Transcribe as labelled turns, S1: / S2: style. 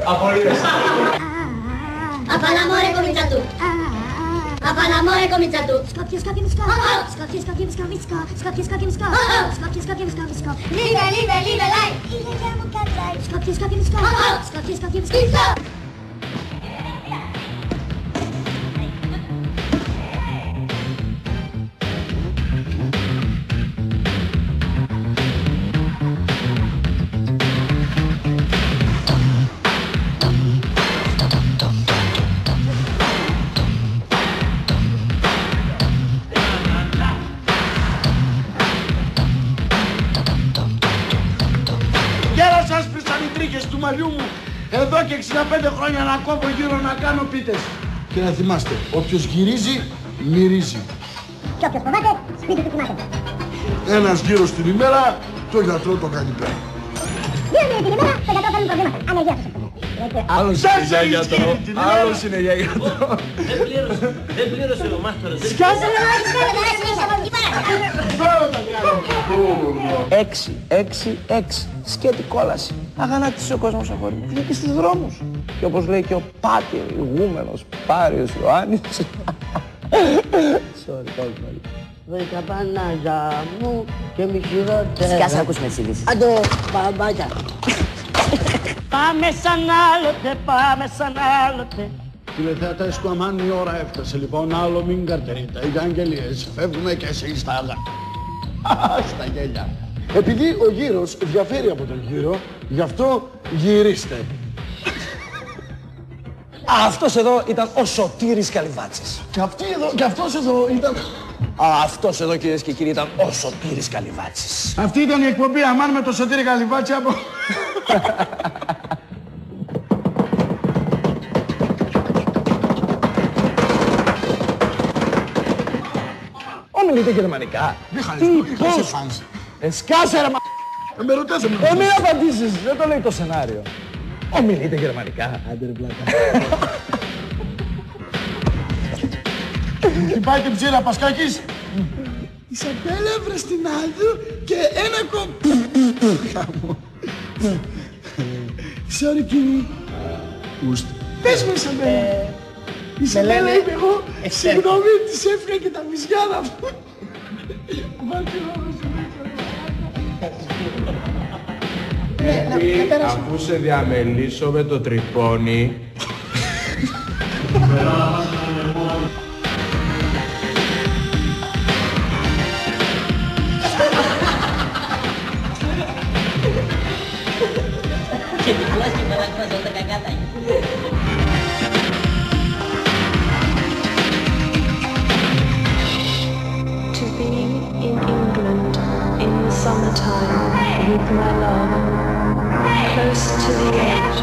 S1: Απολύτως.
S2: Απαλαμόρε κομίτσα του. Απαλαμόρε κομίτσα του. Λίβε, λίβε, λίβε, λάι.
S3: Γεια σας πριστανιτρίκες του μαλλιού μου. Εδώ και 65 χρόνια να κόβω γύρω να κάνω πίτες. Και να θυμάστε, όποιος γυρίζει, μυρίζει.
S2: Και όποιος φοβάται, σπίτι του κοιμάται.
S3: Ένας γύρος την ημέρα, το γιατρό το κάνει πέρα.
S2: Δύο μέρες την ημέρα, το γιατρό φέρνει προβλήματα. Ανεργία σας.
S1: Άλλος είναι για γιατρό. Άλλος είναι για γιατρό.
S4: Δεν πλήρωσε ο μάστορας.
S2: Σκάσε ρε μάχης, τι
S5: 6-6-6 σκέτη κόλαση. Αγανάκτησε ο κόσμος αγόρι μου. Βγήκε στους δρόμους. Και όπως λέει και ο Πάτιο ηγούμενος Πάριος Ιωάννης. Sorry, κόλπα.
S6: Βρήκα Πανάγια μου και μη χειρότερα.
S5: Σκάσε να ακούσουμε τις ειδήσεις.
S6: Άντε, μπαμπάκια. Πάμε σαν άλλοτε, πάμε σαν άλλοτε.
S3: Τηλεθεατές αμάν η ώρα έφτασε λοιπόν, άλλο μην καρτερείτε. Οι αγγελίες φεύγουμε και εσείς στα άλλα. Στα γέλια. Επειδή ο γύρος διαφέρει από τον γύρο, γι' αυτό γυρίστε.
S5: Αυτός εδώ ήταν ο Σωτήρης Καλυβάτσης.
S3: Και αυτός εδώ ήταν...
S5: Αυτός εδώ κυρίες και κύριοι ήταν ο Σωτήρης Καλυβάτσης.
S3: Αυτή ήταν η εκπομπή αμάν με το Σωτήρη Καλυβάτση από...
S5: Μιλείτε γερμανικά.
S3: Τι, πώς.
S5: Σκάσε ρε μα...
S3: Με ρωτάς εμένα.
S5: Μην απαντήσεις, δεν το λέει το σενάριο. Μιλείτε γερμανικά. Άντε ρε πλάκα.
S3: Χτυπάει την ψήρα Πασκάκης. Ισabella βρε στην Άλδου και ένα χαμό. Sorry κύριε. Ουστ. Πες μου Ισabella. Ισabella είμαι εγώ. Συγγνώμη, της έφυγα και τα βυζιά να βγουν.
S1: Αφού σε διαμελήσω με το τρυπώνι.
S6: Και διπλώς και παρακβάζω τα κακάτα.
S7: To be in England in the summertime with my love, close to the edge